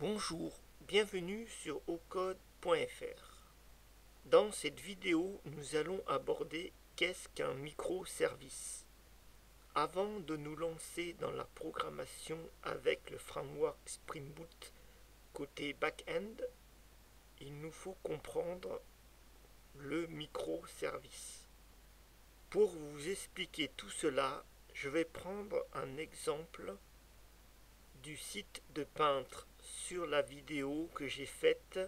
Bonjour, bienvenue sur ocode.fr. Dans cette vidéo, nous allons aborder qu'est-ce qu'un microservice. Avant de nous lancer dans la programmation avec le framework Spring Boot côté back-end, il nous faut comprendre le microservice. Pour vous expliquer tout cela, je vais prendre un exemple du site de peintre sur la vidéo que j'ai faite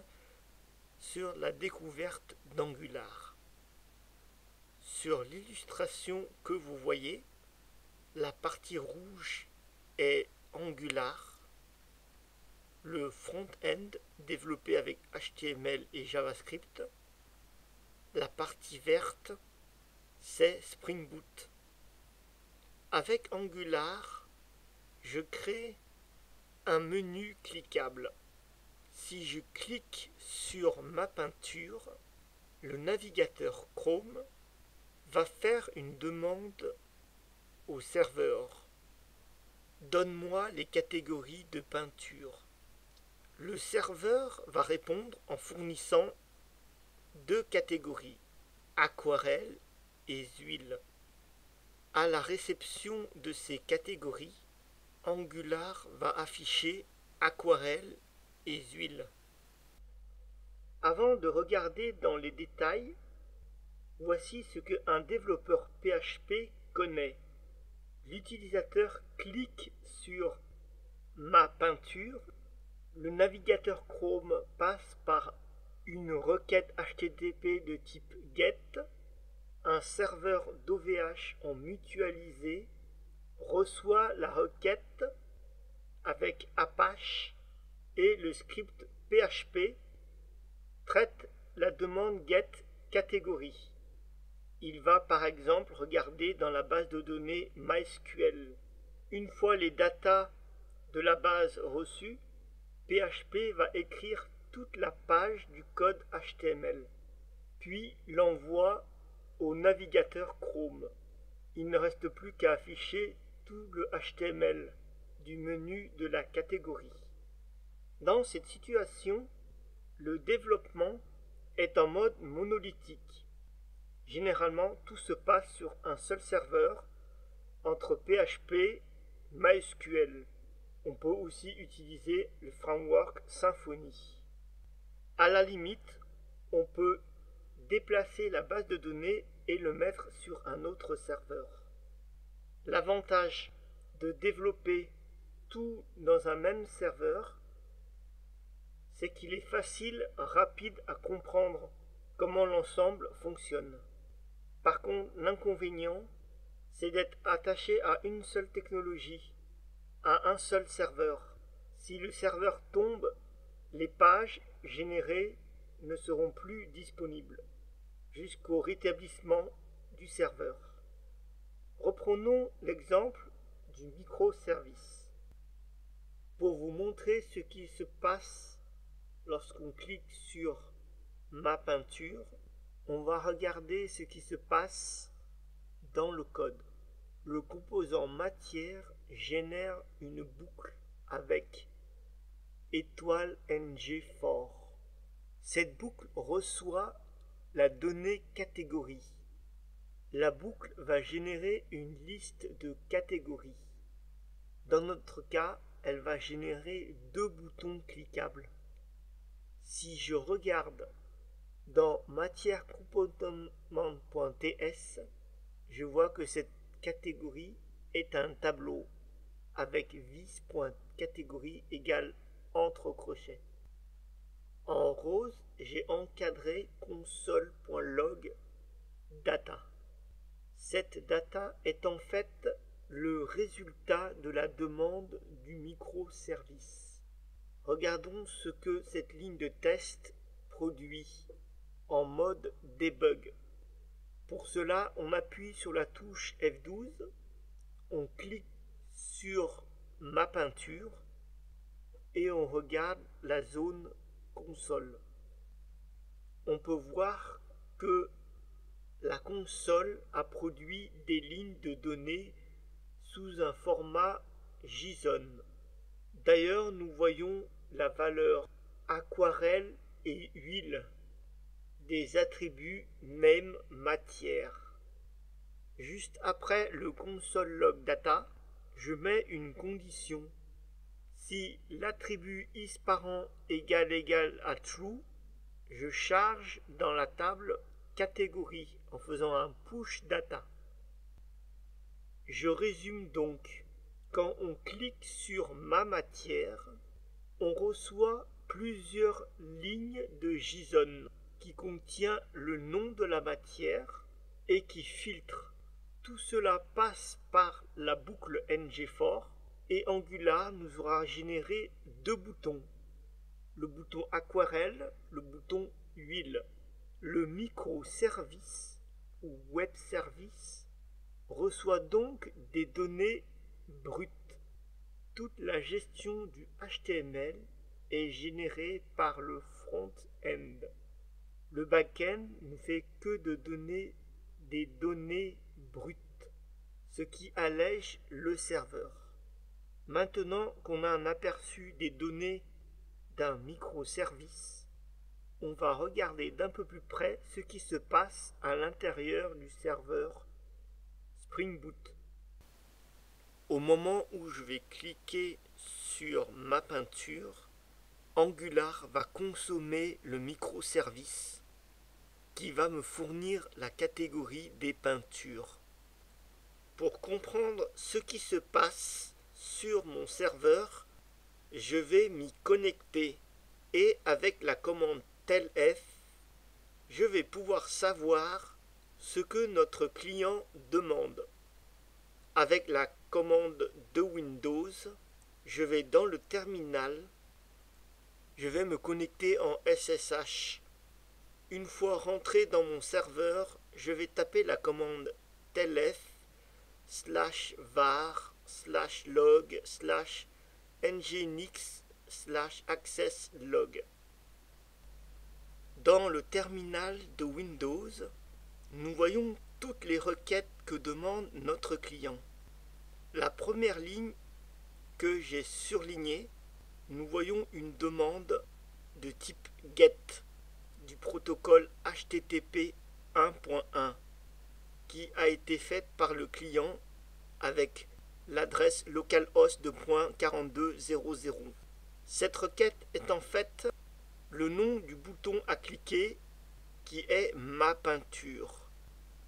sur la découverte d'Angular. Sur l'illustration que vous voyez, la partie rouge est Angular, le front-end développé avec HTML et JavaScript. La partie verte, c'est Spring Boot. Avec Angular, je crée un menu cliquable. Si je clique sur ma peinture, le navigateur Chrome va faire une demande au serveur. Donne-moi les catégories de peinture. Le serveur va répondre en fournissant deux catégories, aquarelle et huile. À la réception de ces catégories, Angular va afficher aquarelle et huile. Avant de regarder dans les détails, voici ce qu'un développeur PHP connaît. L'utilisateur clique sur ma peinture, le navigateur Chrome passe par une requête HTTP de type GET, un serveur d'OVH en mutualisé reçoit la requête avec Apache et le script PHP traite la demande GET catégorie. Il va par exemple regarder dans la base de données MySQL. Une fois les datas de la base reçues, PHP va écrire toute la page du code HTML, puis l'envoie au navigateur Chrome. Il ne reste plus qu'à afficher tout le HTML du menu de la catégorie. Dans cette situation, le développement est en mode monolithique. Généralement, tout se passe sur un seul serveur entre PHP, MySQL. On peut aussi utiliser le framework Symfony. À la limite, on peut déplacer la base de données et le mettre sur un autre serveur. L'avantage de développer tout dans un même serveur, c'est qu'il est facile, rapide à comprendre comment l'ensemble fonctionne. Par contre, l'inconvénient, c'est d'être attaché à une seule technologie, à un seul serveur. Si le serveur tombe, les pages générées ne seront plus disponibles jusqu'au rétablissement du serveur. Reprenons l'exemple du microservice. Pour vous montrer ce qui se passe lorsqu'on clique sur ma peinture, on va regarder ce qui se passe dans le code. Le composant matière génère une boucle avec étoile ng_for. Cette boucle reçoit la donnée catégorie. La boucle va générer une liste de catégories. Dans notre cas, elle va générer deux boutons cliquables. Si je regarde dans matière component.ts, je vois que cette catégorie est un tableau avec vis.catégorie égale entre crochets. En rose, j'ai encadré console.log data. Cette data est en fait le résultat de la demande du microservice. Regardons ce que cette ligne de test produit en mode debug. Pour cela, on appuie sur la touche F12, on clique sur ma peinture et on regarde la zone console. On peut voir que la console a produit des lignes de données sous un format JSON. D'ailleurs, nous voyons la valeur aquarelle et huile des attributs name matière. Juste après le console log data, je mets une condition. Si l'attribut isParent égale à true, je charge dans la table catégorie en faisant un push data. Je résume donc. Quand on clique sur ma matière, on reçoit plusieurs lignes de JSON qui contient le nom de la matière et qui filtre. Tout cela passe par la boucle ngFor et Angular nous aura généré deux boutons. Le bouton aquarelle, le bouton huile. Le microservice ou web service reçoit donc des données brutes. Toute la gestion du HTML est générée par le front-end. Le back-end ne fait que de donner des données brutes, ce qui allège le serveur. Maintenant qu'on a un aperçu des données d'un microservice, on va regarder d'un peu plus près ce qui se passe à l'intérieur du serveur Spring Boot. Au moment où je vais cliquer sur ma peinture, Angular va consommer le microservice qui va me fournir la catégorie des peintures. Pour comprendre ce qui se passe sur mon serveur, je vais m'y connecter et avec la commande telf, je vais pouvoir savoir ce que notre client demande. Avec la commande de Windows, je vais dans le terminal, je vais me connecter en SSH. Une fois rentré dans mon serveur, je vais taper la commande telf /var/log/nginx/access-log. Dans le terminal de Windows, nous voyons toutes les requêtes que demande notre client. La première ligne que j'ai surlignée, nous voyons une demande de type GET du protocole HTTP 1.1 qui a été faite par le client avec l'adresse localhost de .4200. Cette requête est en fait le nom du bouton à cliquer qui est ma peinture.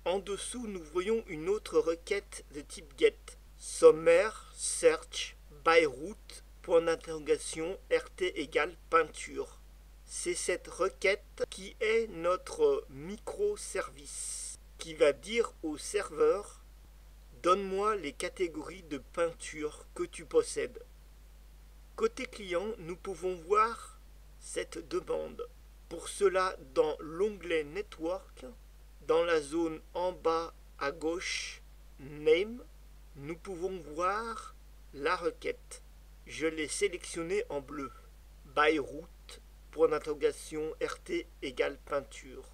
En dessous, nous voyons une autre requête de type GET, sommaire search by route rt égale peinture. C'est cette requête qui est notre microservice qui va dire au serveur donne-moi les catégories de peinture que tu possèdes. Côté client, nous pouvons voir cette demande. Pour cela, dans l'onglet Network, dans la zone en bas à gauche, Name, nous pouvons voir la requête. Je l'ai sélectionnée en bleu. By route, rt égale peinture.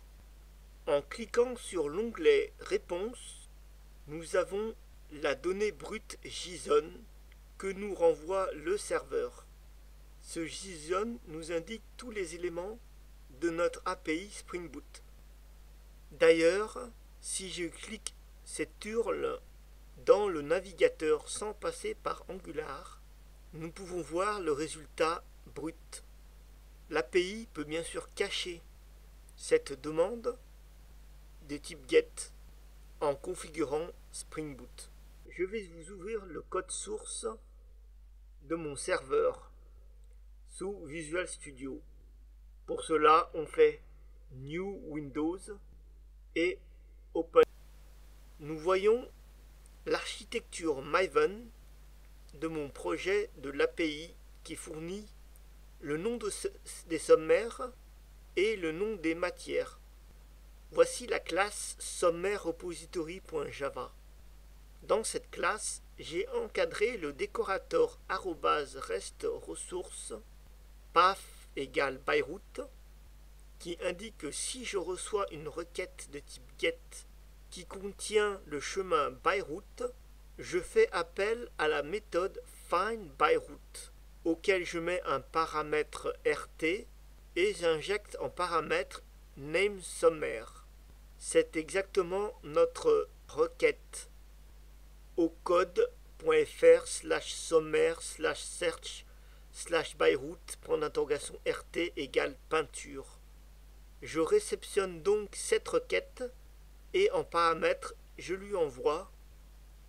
En cliquant sur l'onglet Réponse, nous avons la donnée brute JSON que nous renvoie le serveur. Ce JSON nous indique tous les éléments de notre API Spring Boot. D'ailleurs, si je clique cette URL dans le navigateur sans passer par Angular, nous pouvons voir le résultat brut. L'API peut bien sûr cacher cette demande de type GET en configurant Spring Boot. Je vais vous ouvrir le code source de mon serveur sous Visual Studio. Pour cela, on fait New Windows et Open. Nous voyons l'architecture Maven de mon projet de l'API qui fournit le nom des sommaires et le nom des matières. Voici la classe sommaire repository.java. Dans cette classe, j'ai encadré le décorateur @rest ressources path égale byroute qui indique que si je reçois une requête de type GET qui contient le chemin byroute, je fais appel à la méthode findByRoute. auquel je mets un paramètre RT et j'injecte en paramètre nameSommaire. C'est exactement notre requête au code.fr/sommaire/search/byroute .rt égale peinture. Je réceptionne donc cette requête et en paramètre, je lui envoie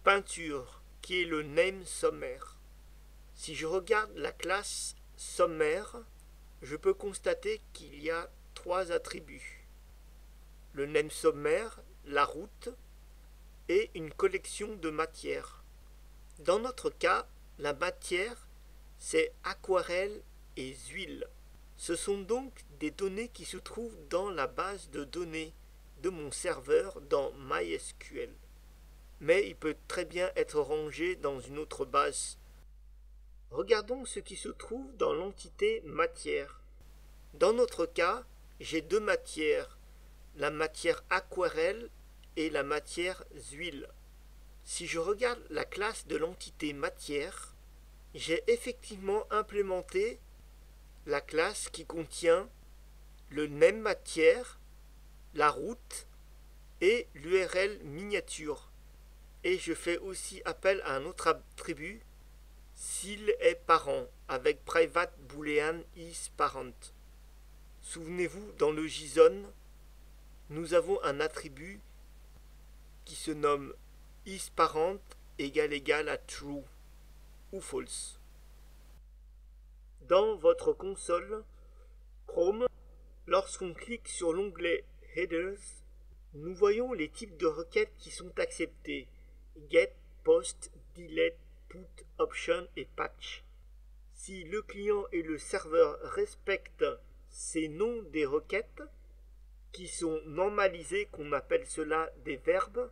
peinture qui est le name sommaire. Si je regarde la classe sommaire, je peux constater qu'il y a 3 attributs. Le name sommaire, la route et une collection de matières. Dans notre cas, la matière, c'est aquarelle et huile. Ce sont donc des données qui se trouvent dans la base de données de mon serveur dans MySQL. Mais il peut très bien être rangé dans une autre base. Regardons ce qui se trouve dans l'entité matière. Dans notre cas, j'ai 2 matières, la matière aquarelle et la matière huile. Si je regarde la classe de l'entité matière, j'ai effectivement implémenté la classe qui contient le name matière, la route et l'URL miniature. Et je fais aussi appel à un autre attribut s'il est parent avec private boolean isParent. Souvenez-vous, dans le JSON, nous avons un attribut qui se nomme isParent égale à true ou false. Dans votre console Chrome, lorsqu'on clique sur l'onglet Headers, nous voyons les types de requêtes qui sont acceptées: get, post, delete, put, option et patch. Si le client et le serveur respectent ces noms des requêtes, qui sont normalisés, qu'on appelle cela des verbes,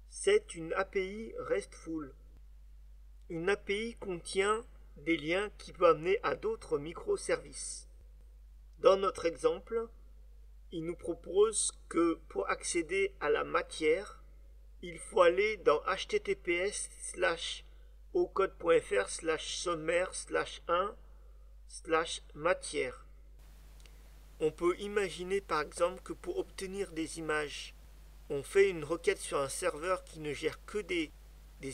c'est une API RESTful. Une API contient des liens qui peuvent amener à d'autres microservices. Dans notre exemple, il nous propose que pour accéder à la matière, il faut aller dans https://ocode.fr/sommaire/1/matière. On peut imaginer par exemple que pour obtenir des images, on fait une requête sur un serveur qui ne gère que des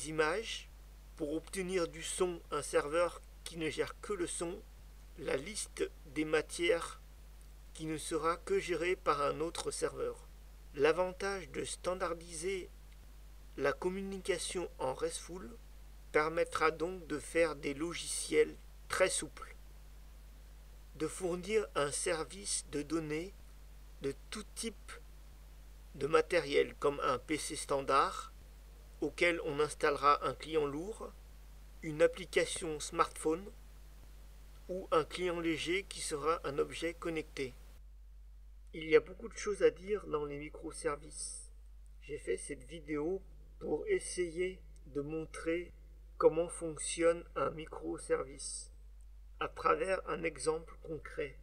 images. Pour obtenir du son, un serveur qui ne gère que le son. La liste des matières qui ne sera que gérée par un autre serveur. L'avantage de standardiser la communication en RESTful permettra donc de faire des logiciels très souples, de fournir un service de données de tout type de matériel, comme un PC standard auquel on installera un client lourd, une application smartphone ou un client léger qui sera un objet connecté. Il y a beaucoup de choses à dire dans les microservices. J'ai fait cette vidéo pour essayer de montrer comment fonctionne un microservice à travers un exemple concret.